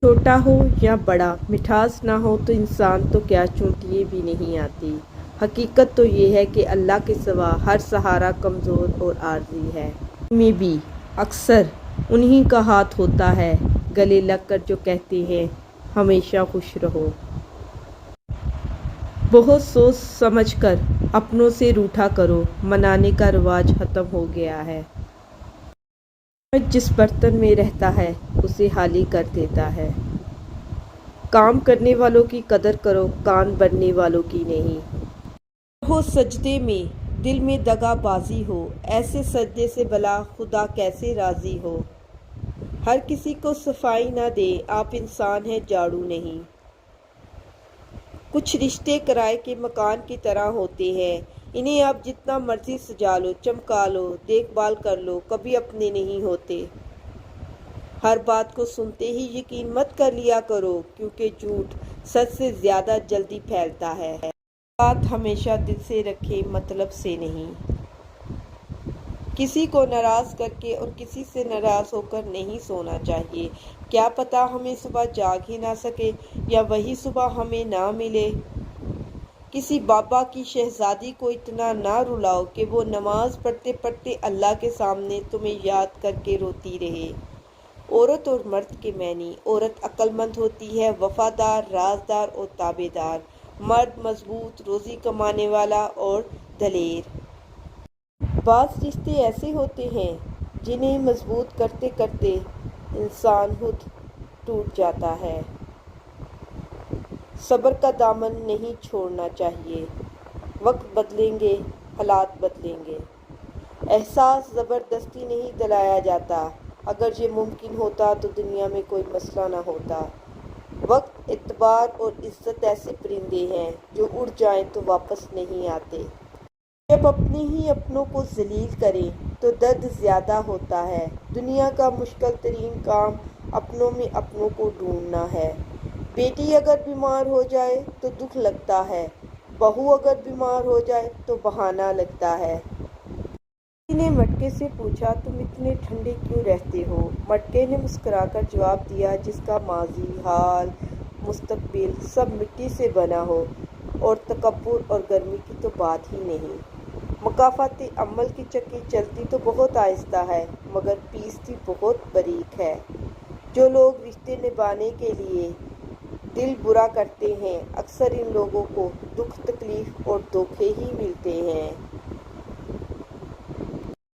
چھوٹا ہو یا بڑا، مٹھاس نہ ہو تو انسان تو کیا چونٹیے بھی نہیں آتی۔ حقیقت تو یہ ہے کہ اللہ کے سوا ہر سہارا کمزور اور عارضی ہے۔ میں بھی اکثر انہی کا ہاتھ ہوتا ہے گلے لگ کر جو کہتے ہیں ہمیشہ خوش رہو۔ بہت سوچ سمجھ کر اپنوں سے روٹھا کرو، منانے کا رواج ختم ہو گیا ہے۔ چمچ جس برتن میں رہتا ہے اسے خالی کر دیتا ہے۔ کام کرنے والوں کی قدر کرو، کان بننے والوں کی نہیں۔ رہو سجدے میں، دل میں دغا بازی ہو، ایسے سجدے سے بھلا خدا کیسے راضی ہو۔ ہر کسی کو صفائی نہ دیں، آپ انسان ہیں جھاڑو نہیں۔ کچھ رشتے کرائے کے مکان کی طرح ہوتے ہیں، انہیں آپ جتنا مرضی سجا لو، چمکا لو، دیکھ بھال کر لو، کبھی اپنے نہیں ہوتے۔ ہر بات کو سنتے ہی یقین مت کر لیا کرو، کیونکہ جھوٹ سچ سے زیادہ جلدی پھیلتا ہے۔ بات ہمیشہ دل سے رکھیں، مطلب سے نہیں۔ کسی کو ناراض کر کے اور کسی سے ناراض ہو کر نہیں سونا چاہیے۔ کیا پتہ ہمیں صبح جاگ ہی نہ سکے یا وہی صبح ہمیں نہ ملے۔ کسی بابا کی شہزادی کو اتنا نہ رلاؤ کہ وہ نماز پڑھتے پڑھتے اللہ کے سامنے تمہیں یاد کر کے روتی رہے۔ عورت اور مرد کے معنی: عورت عقل مند ہوتی ہے، وفادار، رازدار اور تابع دار۔ مرد مضبوط، روزی کمانے والا اور دلیر۔ بعض رشتے ایسے ہوتے ہیں جنہیں مضبوط کرتے کرتے انسان خود ٹوٹ جاتا ہے۔ صبر کا دامن نہیں چھوڑنا چاہیے۔ وقت بدلیں گے، حالات بدلیں گے۔ احساس زبردستی نہیں دلایا جاتا۔ اگر یہ ممکن ہوتا تو دنیا میں کوئی مسئلہ نہ ہوتا۔ وقت، اعتبار اور عزت ایسے پرندے ہیں جو اڑ جائیں تو واپس نہیں آتے۔ جب اپنے ہی اپنوں کو ذلیل کریں تو درد زیادہ ہوتا ہے۔ دنیا کا مشکل ترین کام اپنوں میں اپنوں کو ڈھونڈنا ہے۔ بیٹی اگر بیمار ہو جائے تو دکھ لگتا ہے، بہو اگر بیمار ہو جائے تو بہانہ لگتا ہے۔ کسی نے مٹکے سے پوچھا تم اتنے ٹھنڈے کیوں رہتے ہو؟ مٹکے نے مسکرا کر جواب دیا جس کا ماضی، حال، مستقبل سب مٹی سے بنا ہو اور تکبر اور گرمی کی تو بات ہی نہیں۔ مکافات عمل کی چکی چلتی تو بہت آہستہ ہے مگر پیستی بہت باریک ہے۔ جو لوگ رشتے نبھانے کے لیے دل برا کرتے ہیں اکثر ان لوگوں کو دکھ، تکلیف اور دھوکے ہی ملتے ہیں۔